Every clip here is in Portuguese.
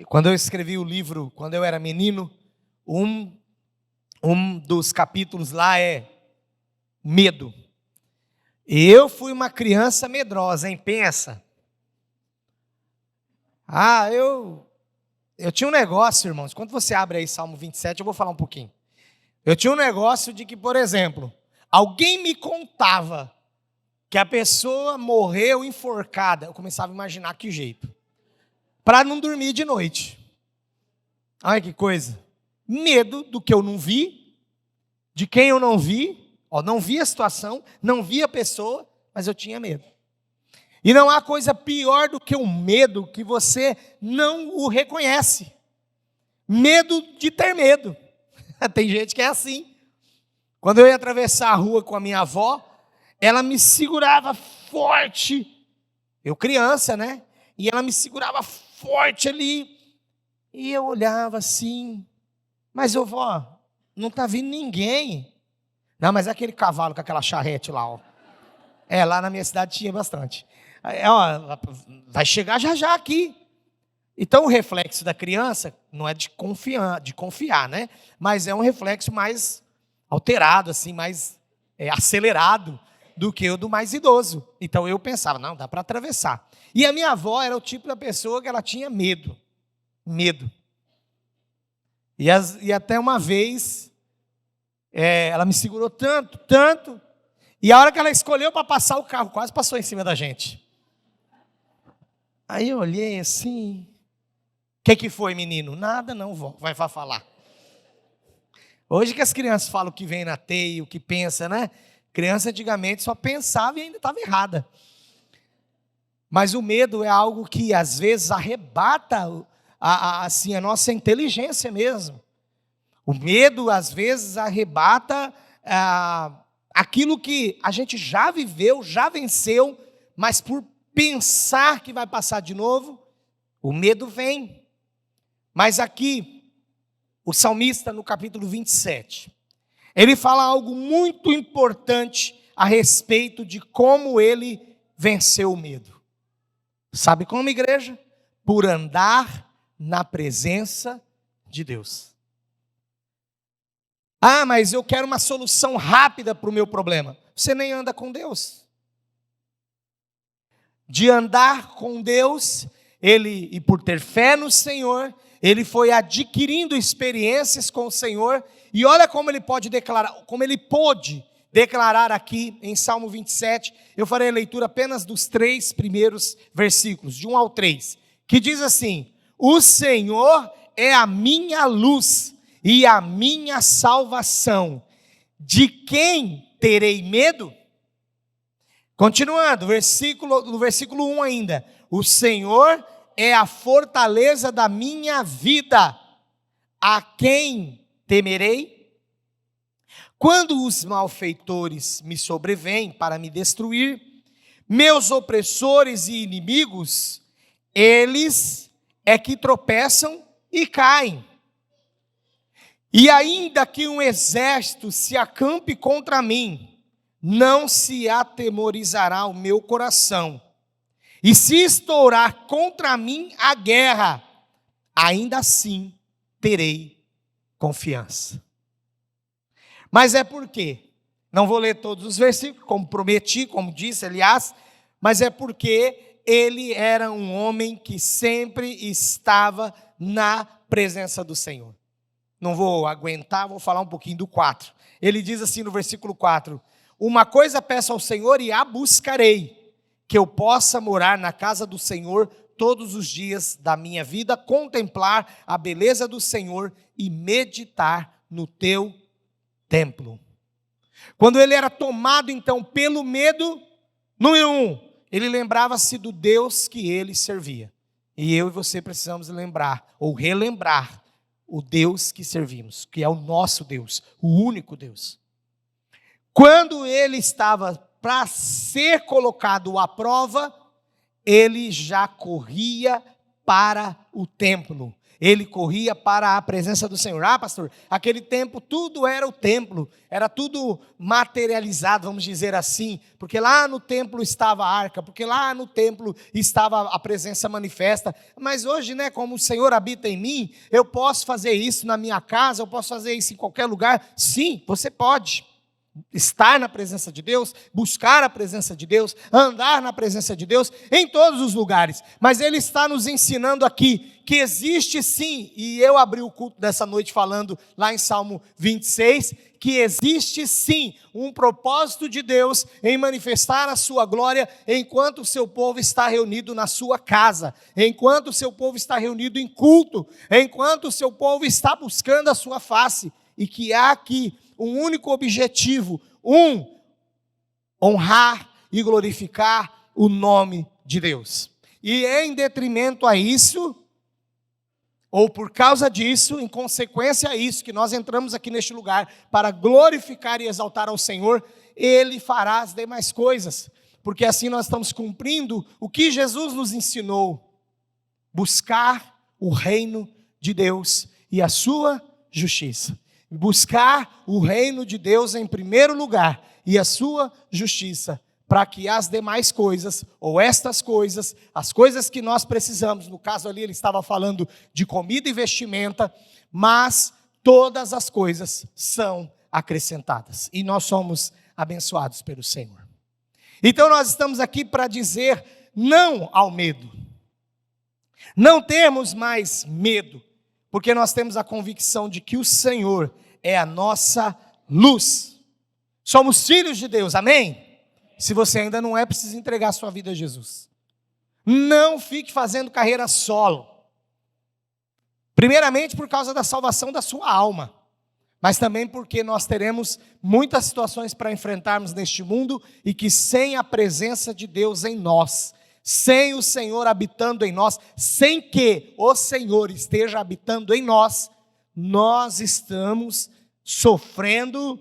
Quando eu escrevi o livro, quando eu era menino, um dos capítulos lá é medo. Eu fui uma criança medrosa, hein? Pensa. Eu tinha um negócio, irmãos. Quando você abre aí Salmo 27, eu vou falar um pouquinho. Eu tinha um negócio de que, por exemplo, alguém me contava que a pessoa morreu enforcada. Eu começava a imaginar que jeito. Para não dormir de noite. Olha que coisa. Medo do que eu não vi, de quem eu não vi. Não vi a situação, não vi a pessoa, mas eu tinha medo. E não há coisa pior do que o medo que você não o reconhece. Medo de ter medo. Tem gente que é assim. Quando eu ia atravessar a rua com a minha avó, ela me segurava forte. Eu criança, né? E ela me segurava forte ali. E eu olhava assim. Mas, ô vó, não está vindo ninguém. Não, mas é aquele cavalo com aquela charrete lá, ó. Lá na minha cidade tinha bastante. Vai chegar já já aqui. Então o reflexo da criança não é de confiar, né? Mas é um reflexo mais alterado, assim, mais acelerado do que o do mais idoso. Então eu pensava, não, dá para atravessar. E a minha avó era o tipo da pessoa que ela tinha medo. Medo. E até uma vez, ela me segurou tanto, e a hora que ela escolheu para passar, o carro quase passou em cima da gente. Aí eu olhei assim, o que foi, menino? Nada não, vó, vai falar. Hoje que as crianças falam o que vem na teia, o que pensa, né? Criança antigamente só pensava e ainda estava errada. Mas o medo é algo que às vezes arrebata assim, a nossa inteligência mesmo. O medo às vezes arrebata aquilo que a gente já viveu, já venceu, mas por pensar que vai passar de novo, o medo vem. Mas aqui, o salmista no capítulo 27, ele fala algo muito importante a respeito de como ele venceu o medo. Sabe como, igreja? Por andar na presença de Deus. Mas eu quero uma solução rápida para o meu problema. Você nem anda com Deus. De andar com Deus, e por ter fé no Senhor, ele foi adquirindo experiências com o Senhor, e olha como ele pôde declarar aqui em Salmo 27, eu farei a leitura apenas dos 3 primeiros versículos, de 1 ao 3, que diz assim: o Senhor é a minha luz e a minha salvação, de quem terei medo? Continuando, no versículo 1 ainda, o Senhor é a fortaleza da minha vida, a quem temerei? Quando os malfeitores me sobrevêm para me destruir, meus opressores e inimigos, eles é que tropeçam e caem. E ainda que um exército se acampe contra mim, não se atemorizará o meu coração. E se estourar contra mim a guerra, ainda assim terei confiança. Mas é por quê? Não vou ler todos os versículos, como prometi, como disse, aliás, mas é porque ele era um homem que sempre estava na presença do Senhor. Não vou aguentar, vou falar um pouquinho do 4. Ele diz assim no versículo 4: uma coisa peço ao Senhor e a buscarei, que eu possa morar na casa do Senhor todos os dias da minha vida, contemplar a beleza do Senhor e meditar no teu templo. Quando ele era tomado então pelo medo, número 1, ele lembrava-se do Deus que ele servia. E eu e você precisamos lembrar, ou relembrar, o Deus que servimos, que é o nosso Deus, o único Deus. Quando ele estava para ser colocado à prova, ele já corria para o templo. Ele corria para a presença do Senhor. Ah, pastor, aquele tempo tudo era o templo, era tudo materializado, vamos dizer assim, porque lá no templo estava a arca, porque lá no templo estava a presença manifesta. Mas hoje, né, como o Senhor habita em mim, eu posso fazer isso na minha casa, eu posso fazer isso em qualquer lugar. Sim, você pode estar na presença de Deus, buscar a presença de Deus, andar na presença de Deus em todos os lugares. Mas Ele está nos ensinando aqui que existe sim, e eu abri o culto dessa noite falando lá em Salmo 26, que existe sim um propósito de Deus em manifestar a sua glória enquanto o seu povo está reunido na sua casa, enquanto o seu povo está reunido em culto, enquanto o seu povo está buscando a sua face, e que há aqui um único objetivo, honrar e glorificar o nome de Deus. E em detrimento a isso, ou por causa disso, em consequência a isso, que nós entramos aqui neste lugar para glorificar e exaltar ao Senhor, Ele fará as demais coisas, porque assim nós estamos cumprindo o que Jesus nos ensinou: buscar o reino de Deus e a sua justiça. Buscar o reino de Deus em primeiro lugar e a sua justiça, para que as demais coisas, ou estas coisas, as coisas que nós precisamos, no caso ali ele estava falando de comida e vestimenta, mas todas as coisas são acrescentadas, e nós somos abençoados pelo Senhor. Então nós estamos aqui para dizer não ao medo, não temos mais medo, porque nós temos a convicção de que o Senhor é a nossa luz. Somos filhos de Deus, amém? Se você ainda não é, precisa entregar a sua vida a Jesus. Não fique fazendo carreira solo. Primeiramente por causa da salvação da sua alma, mas também porque nós teremos muitas situações para enfrentarmos neste mundo, e que sem a presença de Deus em nós, sem o Senhor habitando em nós, sem que o Senhor esteja habitando em nós, nós estamos sofrendo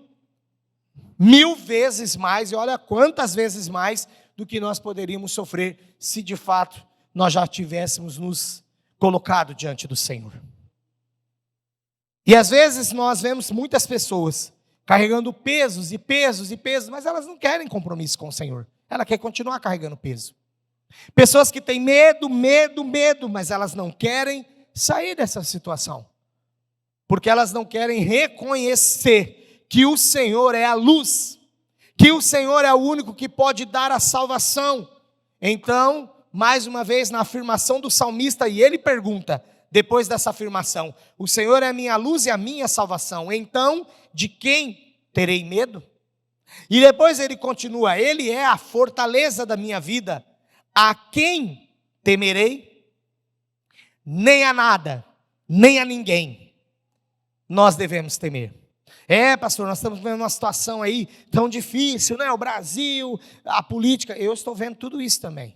1000 vezes mais, e olha quantas vezes mais do que nós poderíamos sofrer se de fato nós já tivéssemos nos colocado diante do Senhor. E às vezes nós vemos muitas pessoas carregando pesos e pesos e pesos, mas elas não querem compromisso com o Senhor, ela quer continuar carregando peso. Pessoas que têm medo, mas elas não querem sair dessa situação, porque elas não querem reconhecer que o Senhor é a luz, que o Senhor é o único que pode dar a salvação. Então, mais uma vez na afirmação do salmista, e ele pergunta, depois dessa afirmação: o Senhor é a minha luz e a minha salvação, então de quem terei medo? E depois ele continua: Ele é a fortaleza da minha vida, a quem temerei? Nem a nada, nem a ninguém nós devemos temer. Pastor, nós estamos vendo uma situação aí tão difícil, né? O Brasil, a política, eu estou vendo tudo isso também.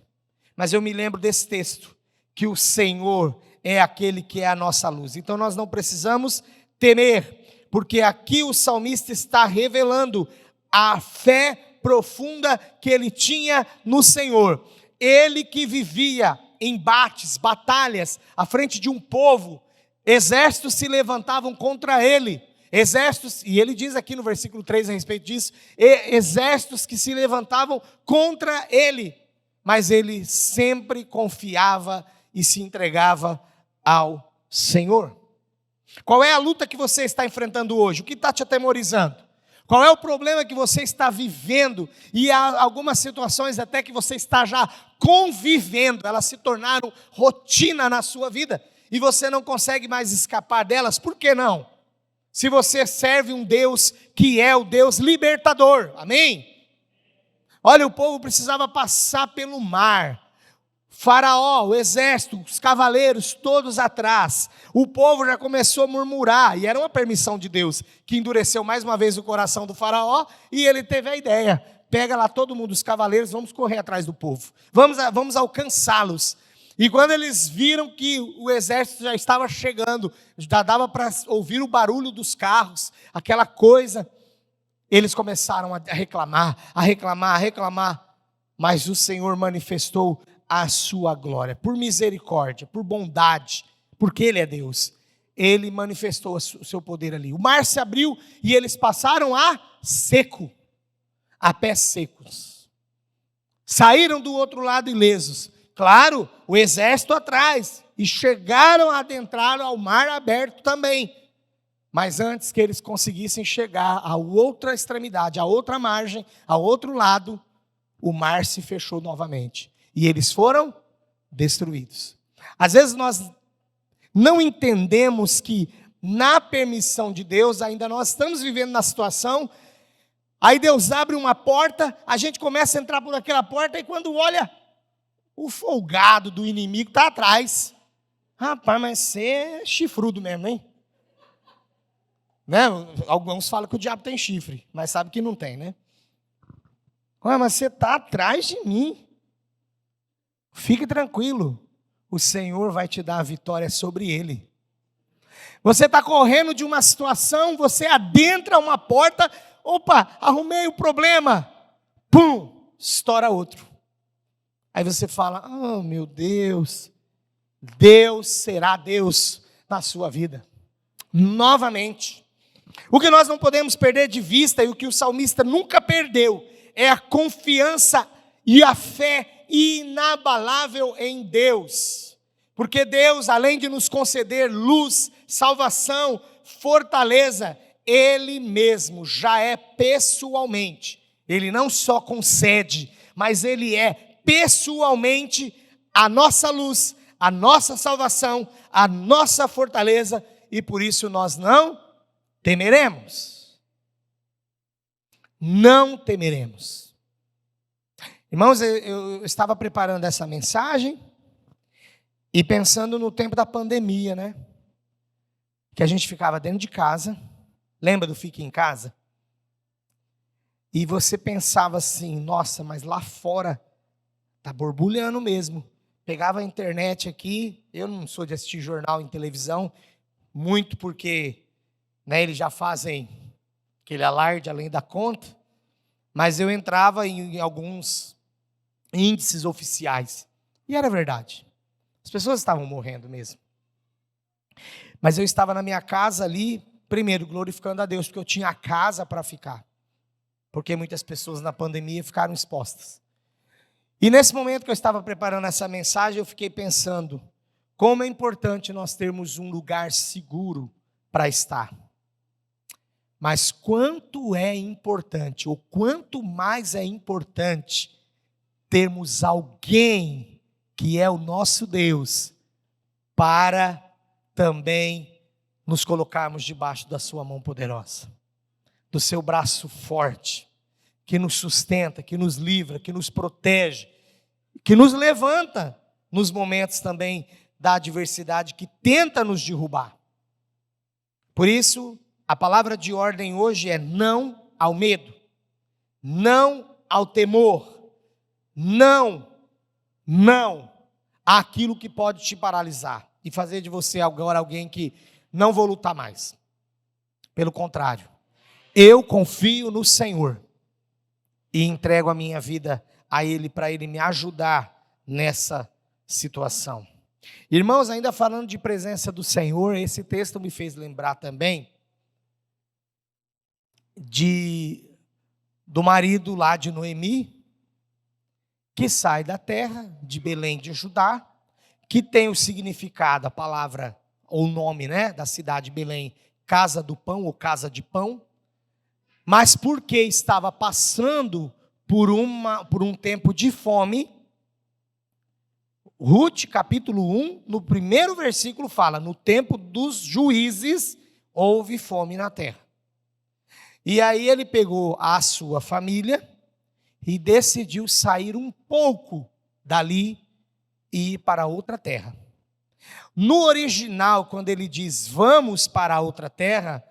Mas eu me lembro desse texto, que o Senhor é aquele que é a nossa luz. Então nós não precisamos temer, porque aqui o salmista está revelando a fé profunda que ele tinha no Senhor. Ele que vivia embates, batalhas, à frente de um povo, exércitos se levantavam contra ele, exércitos, e ele diz aqui no versículo 3 a respeito disso, exércitos que se levantavam contra ele, mas ele sempre confiava e se entregava ao Senhor. Qual é a luta que você está enfrentando hoje? O que está te atemorizando? Qual é o problema que você está vivendo? E há algumas situações até que você está já convivendo, elas se tornaram rotina na sua vida, e você não consegue mais escapar delas. Por que não? Se você serve um Deus que é o Deus libertador, amém? Olha, o povo precisava passar pelo mar, Faraó, o exército, os cavaleiros, todos atrás. O povo já começou a murmurar, e era uma permissão de Deus, que endureceu mais uma vez o coração do Faraó, e ele teve a ideia: pega lá todo mundo, os cavaleiros, vamos correr atrás do povo, vamos alcançá-los. E quando eles viram que o exército já estava chegando, já dava para ouvir o barulho dos carros, aquela coisa, eles começaram a reclamar, mas o Senhor manifestou a sua glória, por misericórdia, por bondade, porque Ele é Deus. Ele manifestou o seu poder ali. O mar se abriu e eles passaram a seco, a pés secos. Saíram do outro lado ilesos. Claro, o exército atrás. E chegaram a adentrar ao mar aberto também. Mas antes que eles conseguissem chegar à outra extremidade, à outra margem, ao outro lado, o mar se fechou novamente. E eles foram destruídos. Às vezes nós não entendemos que na permissão de Deus, ainda nós estamos vivendo na situação, aí Deus abre uma porta, a gente começa a entrar por aquela porta, e quando olha, o folgado do inimigo está atrás. Rapaz, mas você é chifrudo mesmo, hein? Né? Alguns falam que o diabo tem chifre, mas sabe que não tem, né? Mas você está atrás de mim. Fique tranquilo, o Senhor vai te dar a vitória sobre ele. Você está correndo de uma situação, você adentra uma porta, opa, arrumei o problema, pum, estoura outro. Aí você fala, oh meu Deus, Deus será Deus na sua vida, novamente. O que nós não podemos perder de vista, e o que o salmista nunca perdeu, é a confiança e a fé inabalável em Deus. Porque Deus, além de nos conceder luz, salvação, fortaleza, Ele mesmo já é pessoalmente. Ele não só concede, mas Ele é pessoalmente a nossa luz, a nossa salvação, a nossa fortaleza, e por isso nós não temeremos. Não temeremos. Irmãos, eu estava preparando essa mensagem e pensando no tempo da pandemia, né? Que a gente ficava dentro de casa. Lembra do Fique em Casa? E você pensava assim, nossa, mas lá fora está borbulhando mesmo. Pegava a internet aqui, eu não sou de assistir jornal em televisão, muito porque eles já fazem aquele alarde além da conta, mas eu entrava em alguns índices oficiais, e era verdade, as pessoas estavam morrendo mesmo, mas eu estava na minha casa ali, primeiro glorificando a Deus, porque eu tinha a casa para ficar, porque muitas pessoas na pandemia ficaram expostas, e nesse momento que eu estava preparando essa mensagem, eu fiquei pensando, como é importante nós termos um lugar seguro para estar, mas quanto é importante, ou quanto mais é importante, termos alguém que é o nosso Deus, para também nos colocarmos debaixo da sua mão poderosa, do seu braço forte, que nos sustenta, que nos livra, que nos protege, que nos levanta nos momentos também da adversidade que tenta nos derrubar. Por isso, a palavra de ordem hoje é não ao medo, não ao temor, não àquilo que pode te paralisar e fazer de você agora alguém que não vou lutar mais. Pelo contrário, eu confio no Senhor e entrego a minha vida a Ele para Ele me ajudar nessa situação. Irmãos, ainda falando de presença do Senhor, esse texto me fez lembrar também do marido lá de Noemi, que sai da terra de Belém de Judá, que tem o significado, a palavra, ou o nome, da cidade de Belém, casa do pão ou casa de pão, mas porque estava passando por um tempo de fome. Ruth, capítulo 1, no primeiro versículo fala, no tempo dos juízes, houve fome na terra. E aí ele pegou a sua família e decidiu sair um pouco dali e ir para outra terra. No original, quando ele diz vamos para outra terra,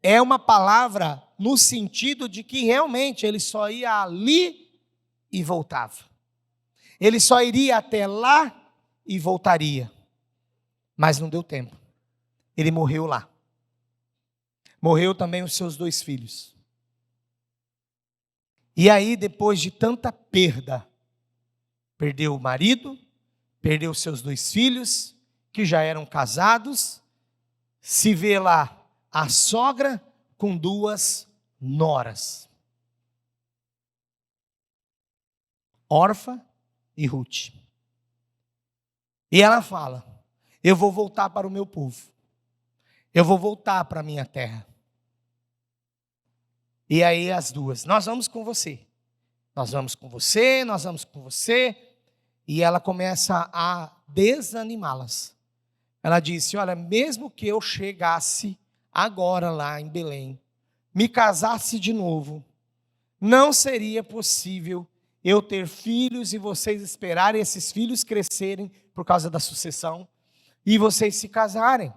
é uma palavra no sentido de que realmente ele só ia ali e voltava. Ele só iria até lá e voltaria. Mas não deu tempo. Ele morreu lá. Morreu também os seus 2 filhos. E aí, depois de tanta perda, perdeu o marido, perdeu os seus 2 filhos, que já eram casados, se vê lá a sogra com 2 noras, Orfa e Ruth. E ela fala: eu vou voltar para o meu povo, eu vou voltar para a minha terra. E aí as duas: nós vamos com você, nós vamos com você, nós vamos com você. E ela começa a desanimá-las. Ela disse: olha, mesmo que eu chegasse agora lá em Belém, me casasse de novo, não seria possível eu ter filhos e vocês esperarem esses filhos crescerem por causa da sucessão e vocês se casarem.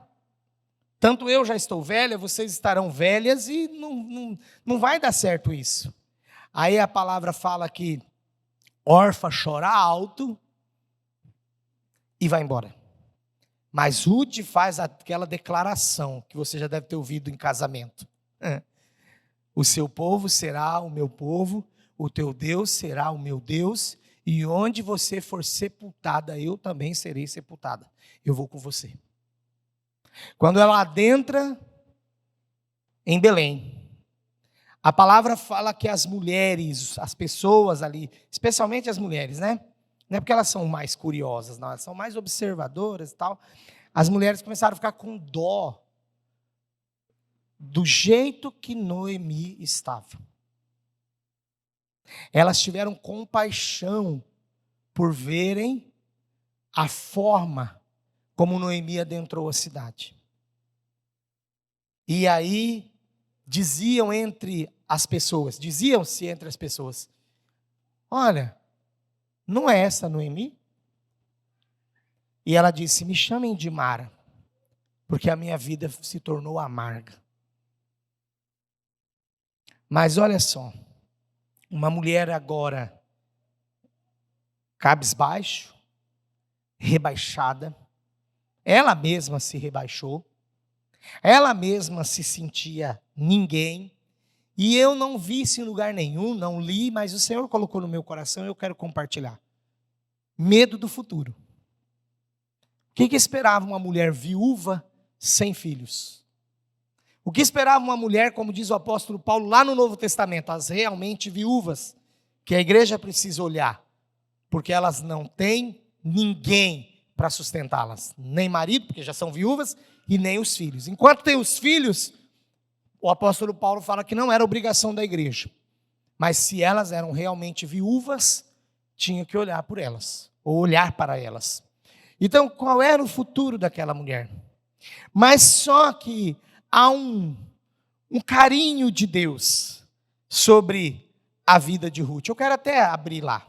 Tanto eu já estou velha, vocês estarão velhas e não vai dar certo isso. Aí a palavra fala que Orfa chora alto e vai embora. Mas Ruth faz aquela declaração que você já deve ter ouvido em casamento. O seu povo será o meu povo, o teu Deus será o meu Deus, e onde você for sepultada, eu também serei sepultada. Eu vou com você. Quando ela adentra em Belém, a palavra fala que as mulheres, as pessoas ali, especialmente as mulheres, né? Não é porque elas são mais curiosas, não, elas são mais observadoras e tal. As mulheres começaram a ficar com dó do jeito que Noemi estava. Elas tiveram compaixão por verem a forma como Noemi adentrou a cidade. E aí diziam-se entre as pessoas: olha, não é essa Noemi? E ela disse: me chamem de Mara, porque a minha vida se tornou amarga. Mas olha só, uma mulher agora cabisbaixo, rebaixada, ela mesma se rebaixou, ela mesma se sentia ninguém, e eu não vi isso em lugar nenhum, não li, mas o Senhor colocou no meu coração e eu quero compartilhar. Medo do futuro. O que esperava uma mulher viúva sem filhos? O que esperava uma mulher, como diz o apóstolo Paulo lá no Novo Testamento, as realmente viúvas, que a igreja precisa olhar, porque elas não têm ninguém para sustentá-las, nem marido, porque já são viúvas, e nem os filhos. Enquanto tem os filhos, o apóstolo Paulo fala que não era obrigação da igreja, mas se elas eram realmente viúvas, tinha que olhar por elas, ou olhar para elas. Então, qual era o futuro daquela mulher? Mas só que há um carinho de Deus sobre a vida de Ruth. Eu quero até abrir lá.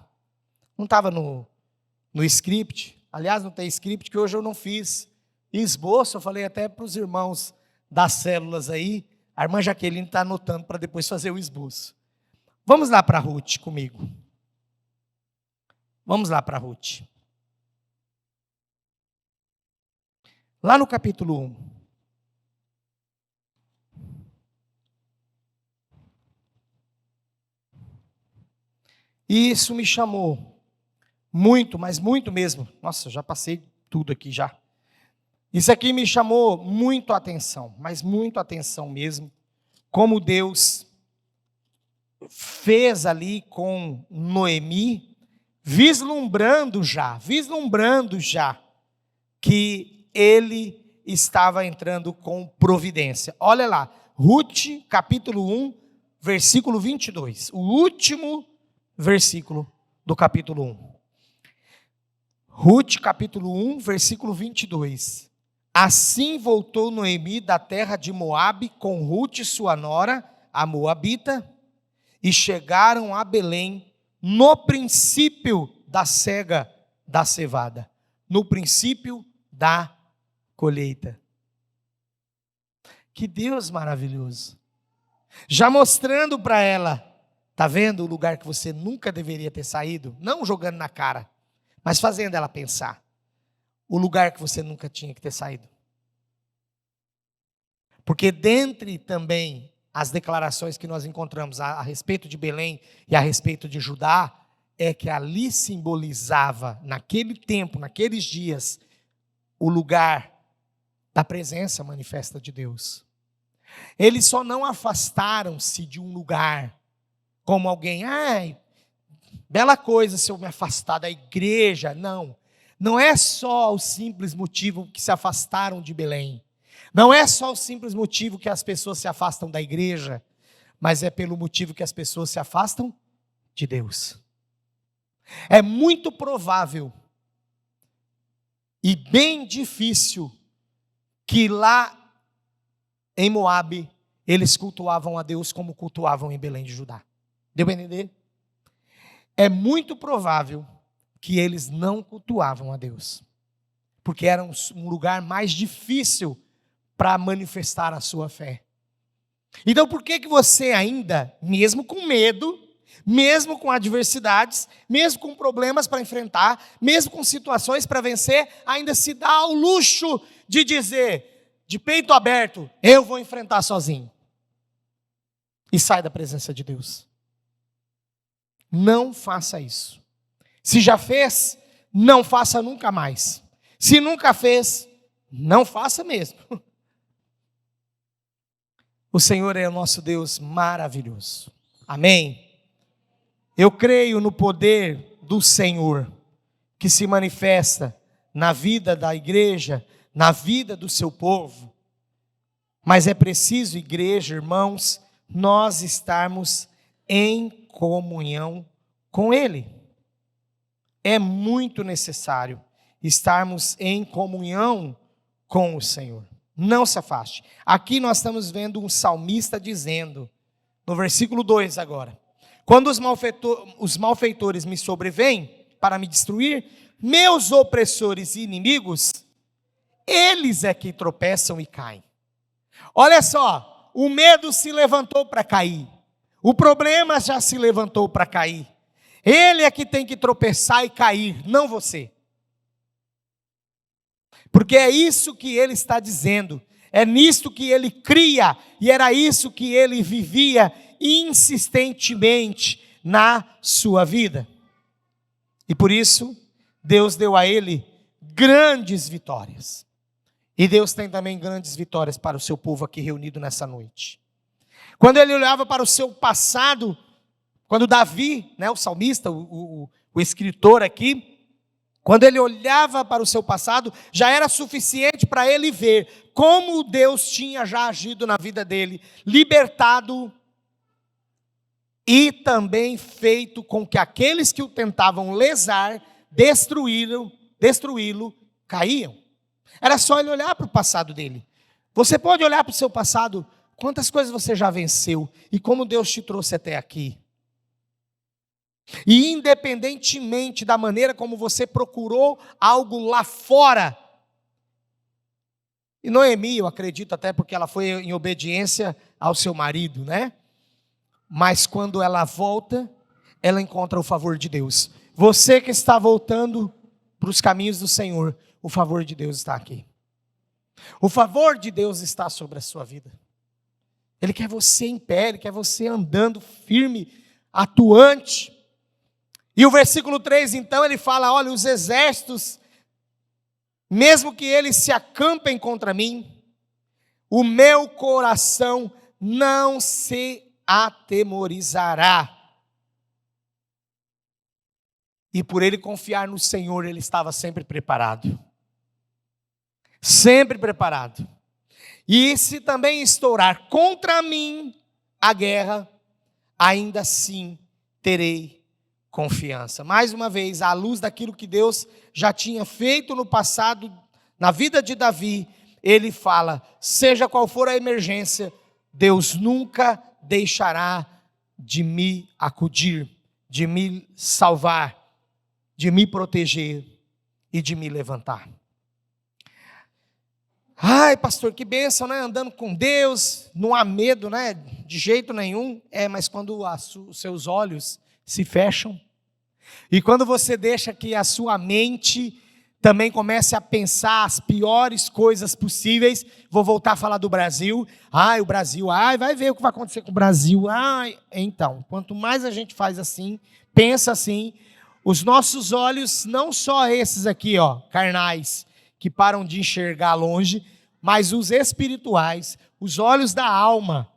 Não estava no script. Aliás, não tem script, que hoje eu não fiz esboço. Eu falei até para os irmãos das células aí. A irmã Jaqueline está anotando para depois fazer o esboço. Vamos lá para Ruth comigo. Vamos lá para Ruth. Lá no capítulo 1. E isso me chamou muito, mas muito mesmo. Nossa, já passei tudo aqui já. Isso aqui me chamou muito a atenção, mas muito a atenção mesmo. Como Deus fez ali com Noemi, vislumbrando já que ele estava entrando com providência. Olha lá, Ruth, capítulo 1, versículo 22. O último versículo do capítulo 1. Ruth, capítulo 1, versículo 22. Assim voltou Noemi da terra de Moabe com Ruth, sua nora, a moabita, e chegaram a Belém no princípio da cega da cevada, no princípio da colheita. Que Deus maravilhoso. Já mostrando para ela, está vendo o lugar que você nunca deveria ter saído? Não jogando na cara, mas fazendo ela pensar. O lugar que você nunca tinha que ter saído. Porque dentre também as declarações que nós encontramos a respeito de Belém e a respeito de Judá, é que ali simbolizava, naquele tempo, naqueles dias, o lugar da presença manifesta de Deus. Eles só não afastaram-se de um lugar como alguém, bela coisa se eu me afastar da igreja. Não, não é só o simples motivo que se afastaram de Belém. Não é só o simples motivo que as pessoas se afastam da igreja, mas é pelo motivo que as pessoas se afastam de Deus. É muito provável e bem difícil que lá em Moabe eles cultuavam a Deus como cultuavam em Belém de Judá. Deu para entender? É muito provável que eles não cultuavam a Deus, porque era um lugar mais difícil para manifestar a sua fé. Então por que você ainda, mesmo com medo, mesmo com adversidades, mesmo com problemas para enfrentar, mesmo com situações para vencer, ainda se dá ao luxo de dizer, de peito aberto, eu vou enfrentar sozinho? E sai da presença de Deus. Não faça isso. Se já fez, não faça nunca mais. Se nunca fez, não faça mesmo. O Senhor é o nosso Deus maravilhoso. Amém? Eu creio no poder do Senhor, que se manifesta na vida da igreja, na vida do seu povo. Mas é preciso, igreja, irmãos, nós estarmos em comunhão com Ele. É muito necessário estarmos em comunhão com o Senhor. Não se afaste. Aqui nós estamos vendo um salmista dizendo, no versículo 2 agora: quando os malfeitores me sobrevêm para me destruir, meus opressores e inimigos, eles é que tropeçam e caem. Olha só, o medo se levantou para cair. O problema já se levantou para cair. Ele é que tem que tropeçar e cair, não você. Porque é isso que ele está dizendo. É nisto que ele cria. E era isso que ele vivia insistentemente na sua vida. E por isso, Deus deu a ele grandes vitórias. E Deus tem também grandes vitórias para o seu povo aqui reunido nessa noite. Quando ele olhava para o seu passado, quando Davi, o salmista, o escritor aqui, quando ele olhava para o seu passado, já era suficiente para ele ver como Deus tinha já agido na vida dele, libertado e também feito com que aqueles que o tentavam lesar, destruí-lo, caíam. Era só ele olhar para o passado dele. Você pode olhar para o seu passado, quantas coisas você já venceu e como Deus te trouxe até aqui. E independentemente da maneira como você procurou algo lá fora, e Noemi, eu acredito até porque ela foi em obediência ao seu marido, Mas quando ela volta, ela encontra o favor de Deus. Você que está voltando para os caminhos do Senhor, o favor de Deus está aqui. O favor de Deus está sobre a sua vida. Ele quer você em pé, Ele quer você andando firme, atuante. E o versículo 3, então, ele fala, olha, os exércitos, mesmo que eles se acampem contra mim, o meu coração não se atemorizará. E por ele confiar no Senhor, ele estava sempre preparado. Sempre preparado. E se também estourar contra mim a guerra, ainda assim terei confiança. Mais uma vez, à luz daquilo que Deus já tinha feito no passado, na vida de Davi, ele fala, seja qual for a emergência, Deus nunca deixará de me acudir, de me salvar, de me proteger e de me levantar. Ai, pastor, que bênção, andando com Deus, não há medo, de jeito nenhum. Mas quando os seus olhos se fecham, e quando você deixa que a sua mente também comece a pensar as piores coisas possíveis, vou voltar a falar do Brasil, o Brasil, vai ver o que vai acontecer com o Brasil, então, quanto mais a gente faz assim, pensa assim, os nossos olhos, não só esses aqui, carnais, que param de enxergar longe, mas os espirituais, os olhos da alma,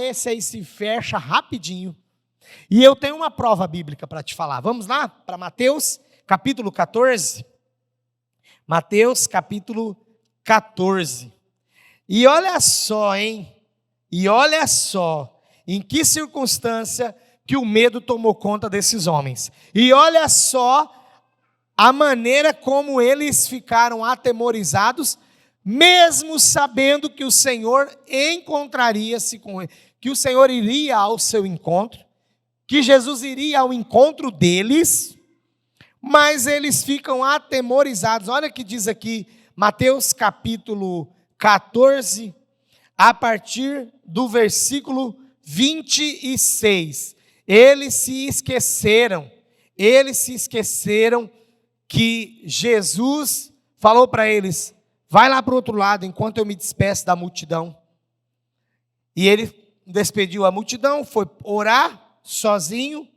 esse aí se fecha rapidinho. E eu tenho uma prova bíblica para te falar. Vamos lá para Mateus, capítulo 14. Mateus, capítulo 14. E olha só, hein? E olha só em que circunstância que o medo tomou conta desses homens. E olha só a maneira como eles ficaram atemorizados, mesmo sabendo que o Senhor encontraria-se com ele, que o Senhor iria ao seu encontro, que Jesus iria ao encontro deles, mas eles ficam atemorizados. Olha o que diz aqui, Mateus capítulo 14, a partir do versículo 26. Eles se esqueceram que Jesus falou para eles: vai lá para o outro lado, enquanto eu me despeço da multidão. E ele despediu a multidão, foi orar sozinho,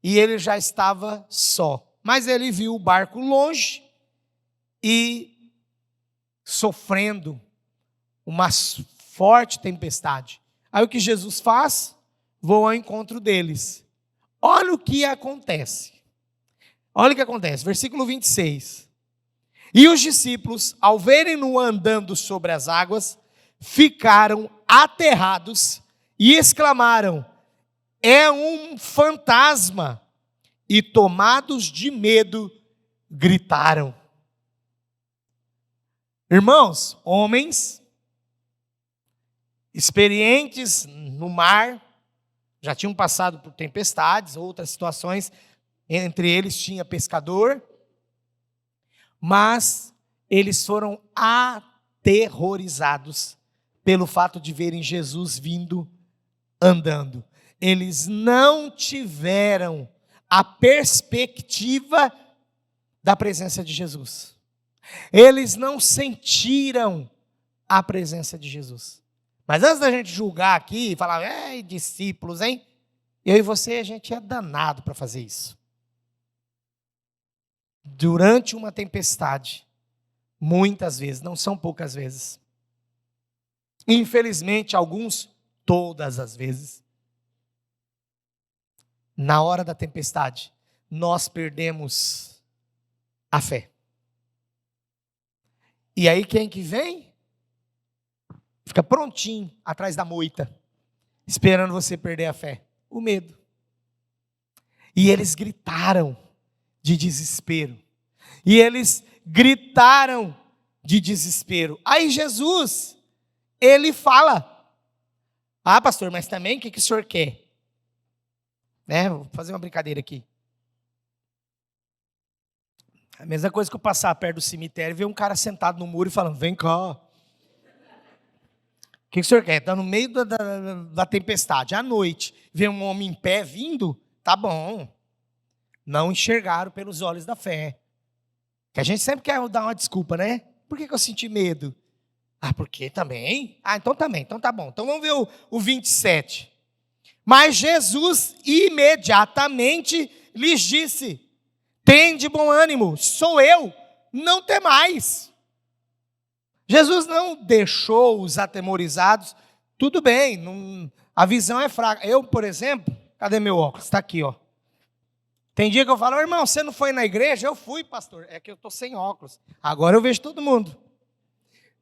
e ele já estava só. Mas ele viu o barco longe e sofrendo uma forte tempestade. Aí o que Jesus faz? Voa ao encontro deles. Olha o que acontece. Olha o que acontece, versículo 26. E os discípulos, ao verem-no andando sobre as águas, ficaram aterrados e exclamaram: é um fantasma! E tomados de medo, gritaram. Irmãos, homens experientes no mar, já tinham passado por tempestades, outras situações, entre eles tinha pescador, mas eles foram aterrorizados pelo fato de verem Jesus vindo andando. Eles não tiveram a perspectiva da presença de Jesus. Eles não sentiram a presença de Jesus. Mas antes da gente julgar aqui e falar: discípulos, hein? Eu e você, a gente é danado para fazer isso. Durante uma tempestade, muitas vezes, não são poucas vezes. Infelizmente, alguns, todas as vezes. Na hora da tempestade, nós perdemos a fé. E aí quem que vem? Fica prontinho atrás da moita, esperando você perder a fé. O medo. E eles gritaram de desespero. Aí Jesus, ele fala: pastor, mas também o que o senhor quer? Vou fazer uma brincadeira aqui. A mesma coisa que eu passar perto do cemitério e ver um cara sentado no muro e falando: vem cá. O que o senhor quer? Está no meio da tempestade, à noite, ver um homem em pé vindo, tá bom. Não enxergaram pelos olhos da fé. Que a gente sempre quer dar uma desculpa, né? Por que eu senti medo? Porque também? Então também, então tá bom. Então vamos ver o 27. Mas Jesus imediatamente lhes disse: tende bom ânimo, sou eu, não temais. Jesus não deixou os atemorizados. Tudo bem, a visão é fraca. Eu, por exemplo, cadê meu óculos? Está aqui, ó. Tem dia que eu falo: irmão, você não foi na igreja? Eu fui, pastor. É que eu estou sem óculos. Agora eu vejo todo mundo.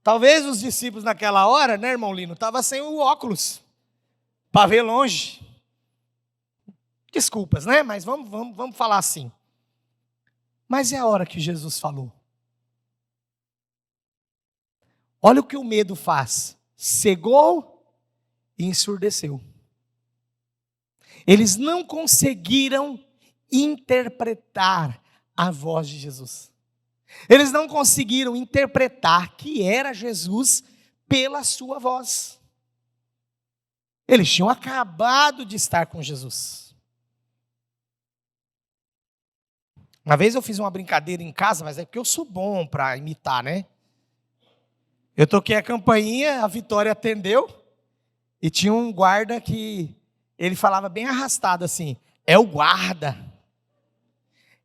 Talvez os discípulos naquela hora, né, irmão Lino, estavam sem o óculos, para ver longe. Desculpas, né? Mas vamos falar assim. Mas é a hora que Jesus falou. Olha o que o medo faz. Cegou e ensurdeceu. Eles não conseguiram interpretar a voz de Jesus. Eles não conseguiram interpretar que era Jesus pela sua voz. Eles tinham acabado de estar com Jesus. Uma vez eu fiz uma brincadeira em casa, mas é porque eu sou bom para imitar, né? Eu toquei a campainha, a Vitória atendeu, e tinha um guarda que ele falava bem arrastado assim: é o guarda.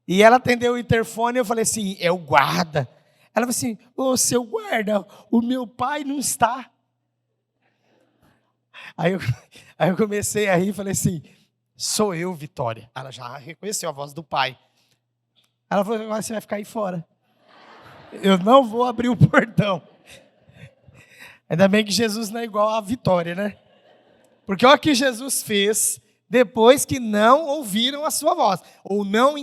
E ela atendeu o interfone e eu falei assim: é o guarda. Ela falou assim: ô seu guarda, o meu pai não está. Aí eu, aí eu comecei a rir e falei assim: sou eu, Vitória. Ela já reconheceu a voz do pai. Ela falou: agora você vai ficar aí fora. Eu não vou abrir o portão. Ainda bem que Jesus não é igual a Vitória, né? Porque olha o que Jesus fez depois que não ouviram a sua voz. Ou não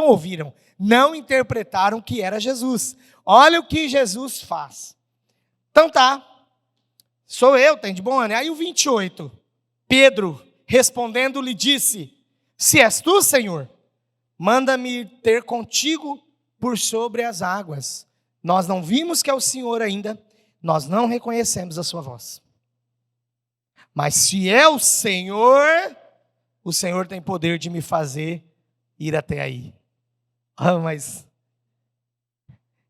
ouviram, não interpretaram que era Jesus. Olha o que Jesus faz. Então tá, sou eu, tem de bom ano. Aí o 28, Pedro respondendo lhe disse: se és tu, Senhor, manda-me ter contigo por sobre as águas. Nós não vimos que é o Senhor ainda, nós não reconhecemos a sua voz. Mas se é o Senhor tem poder de me fazer ir até aí. Ah, mas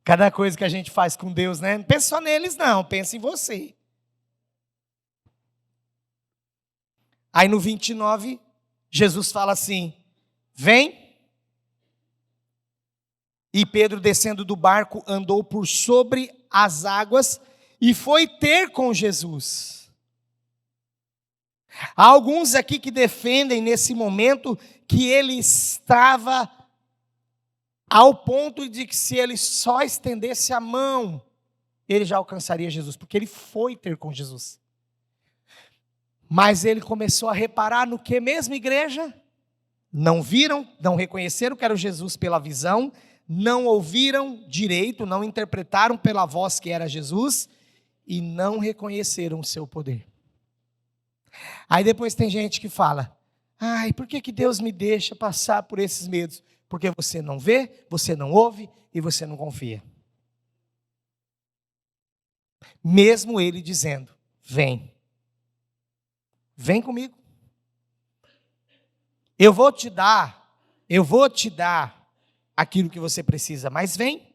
cada coisa que a gente faz com Deus, né? Não pensa só neles não, pensa em você. Aí no 29, Jesus fala assim: vem. E Pedro, descendo do barco, andou por sobre as águas e foi ter com Jesus. Há alguns aqui que defendem nesse momento que ele estava ao ponto de que se ele só estendesse a mão, ele já alcançaria Jesus, porque ele foi ter com Jesus. Mas ele começou a reparar no que mesmo, igreja? Não viram, não reconheceram que era Jesus pela visão, não ouviram direito, não interpretaram pela voz que era Jesus e não reconheceram o seu poder. Aí depois tem gente que fala: ai, por que Deus me deixa passar por esses medos? Porque você não vê, você não ouve e você não confia. Mesmo ele dizendo: vem comigo. Eu vou te dar aquilo que você precisa, mas vem.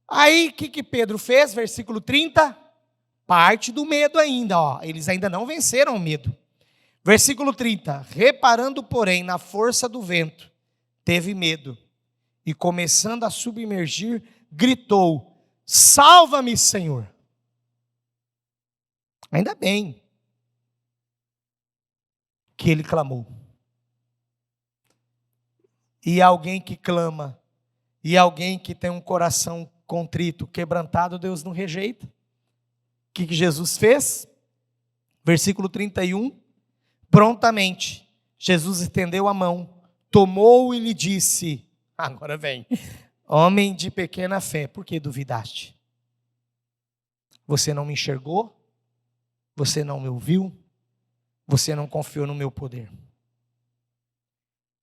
Aí o que Pedro fez? Versículo 30, parte do medo ainda, ó. Eles ainda não venceram o medo. Versículo 30, reparando porém na força do vento, teve medo, e começando a submergir, gritou: salva-me, Senhor. Ainda bem que ele clamou. E alguém que clama, e alguém que tem um coração contrito, quebrantado, Deus não rejeita. O que Jesus fez? Versículo 31, prontamente, Jesus estendeu a mão, tomou e lhe disse, agora vem, homem de pequena fé, por que duvidaste? Você não me enxergou? Você não me ouviu? Você não confiou no meu poder?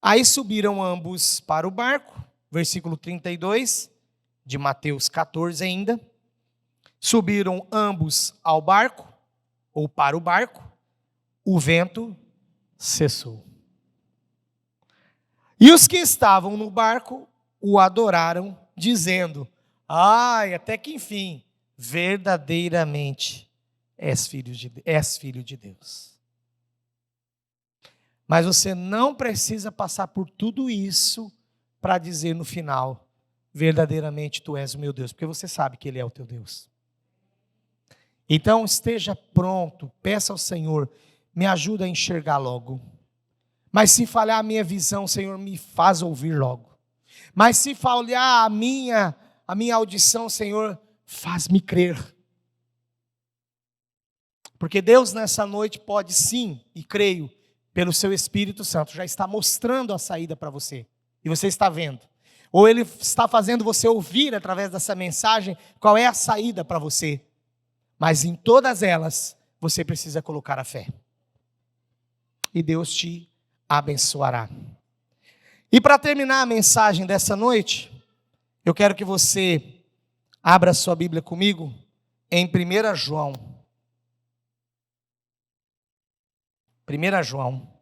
Aí subiram ambos para o barco, versículo 32, de Mateus 14 ainda. Subiram ambos ao barco, ou para o barco, o vento cessou. E os que estavam no barco o adoraram, dizendo: ai, até que enfim, verdadeiramente és filho de Deus. Mas você não precisa passar por tudo isso para dizer no final: verdadeiramente tu és o meu Deus, porque você sabe que Ele é o teu Deus. Então esteja pronto, peça ao Senhor, me ajuda a enxergar logo. Mas se falhar a minha visão, Senhor, me faz ouvir logo. Mas se falhar a minha audição, Senhor, faz-me crer. Porque Deus nessa noite pode sim, e creio, pelo seu Espírito Santo, já está mostrando a saída para você. E você está vendo. Ou Ele está fazendo você ouvir através dessa mensagem qual é a saída para você. Mas em todas elas, você precisa colocar a fé. E Deus te abençoará. E para terminar a mensagem dessa noite, eu quero que você abra a sua Bíblia comigo em 1 João. 1 João.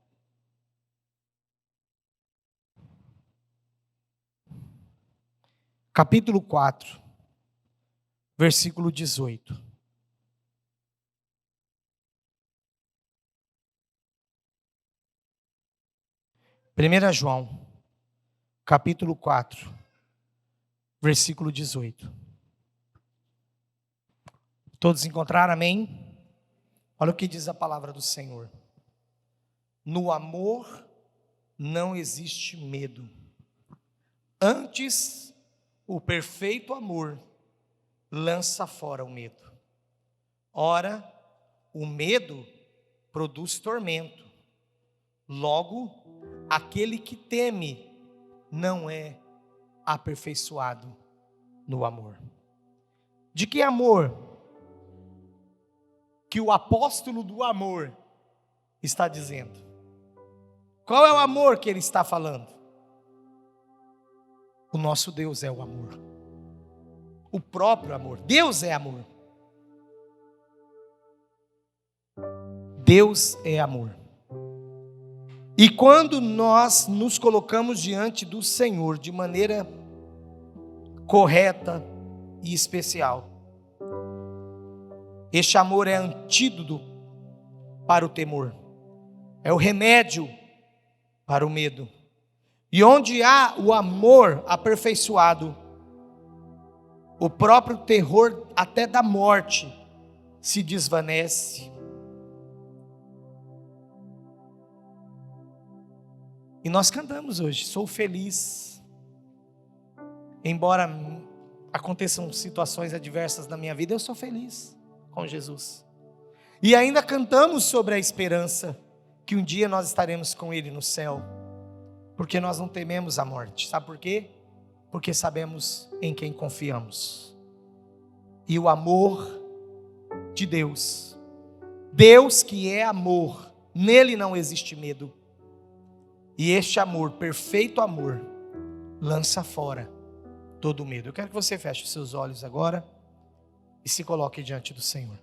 Capítulo 4, versículo 18. 1 João, capítulo 4, versículo 18. Todos encontraram, amém? Olha o que diz a palavra do Senhor. No amor não existe medo. Antes, o perfeito amor lança fora o medo. Ora, o medo produz tormento. Logo, aquele que teme não é aperfeiçoado no amor. De que amor que o apóstolo do amor está dizendo? Qual é o amor que ele está falando? O nosso Deus é o amor. O próprio amor. Deus é amor. Deus é amor. E quando nós nos colocamos diante do Senhor de maneira correta e especial, este amor é antídoto para o temor, é o remédio para o medo. E onde há o amor aperfeiçoado, o próprio terror até da morte se desvanece. E nós cantamos hoje, sou feliz. Embora aconteçam situações adversas na minha vida, eu sou feliz com Jesus. E ainda cantamos sobre a esperança, que um dia nós estaremos com Ele no céu. Porque nós não tememos a morte. Sabe por quê? Porque sabemos em quem confiamos. E o amor de Deus, Deus que é amor, nele não existe medo. E este amor, perfeito amor, lança fora todo medo. Eu quero que você feche os seus olhos agora e se coloque diante do Senhor.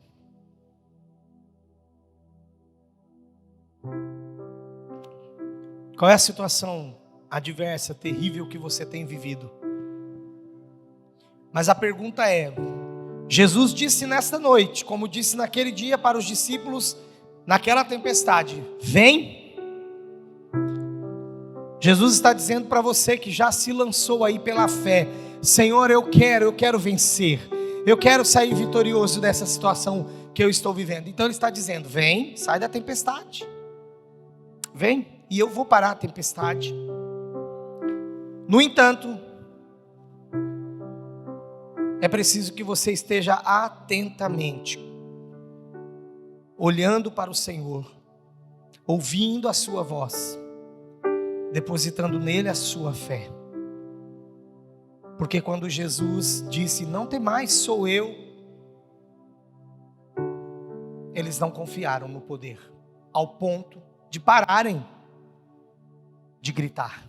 Qual é a situação adversa, terrível que você tem vivido? Mas a pergunta é: Jesus disse nesta noite, como disse naquele dia para os discípulos, naquela tempestade, vem. Jesus está dizendo para você que já se lançou aí pela fé: Senhor, eu quero vencer, eu quero sair vitorioso dessa situação que eu estou vivendo. Então Ele está dizendo: vem, sai da tempestade, vem, e eu vou parar a tempestade. No entanto, é preciso que você esteja atentamente olhando para o Senhor, ouvindo a sua voz, depositando nele a sua fé. Porque quando Jesus disse: não temais, sou eu, eles não confiaram no poder, ao ponto de pararem de gritar.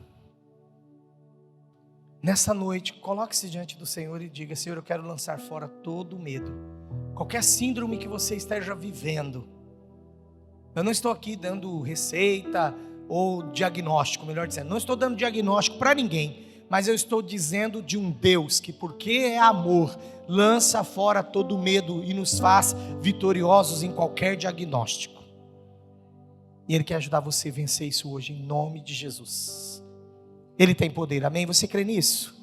Nessa noite, coloque-se diante do Senhor e diga: Senhor, eu quero lançar fora todo o medo, qualquer síndrome que você esteja vivendo. Eu não estou aqui dando receita ou diagnóstico, melhor dizendo, não estou dando diagnóstico para ninguém, mas eu estou dizendo de um Deus que, porque é amor, lança fora todo medo e nos faz vitoriosos em qualquer diagnóstico. E Ele quer ajudar você a vencer isso hoje, em nome de Jesus. Ele tem poder, amém? Você crê nisso?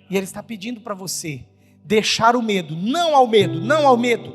E Ele está pedindo para você deixar o medo, não ao medo, não ao medo.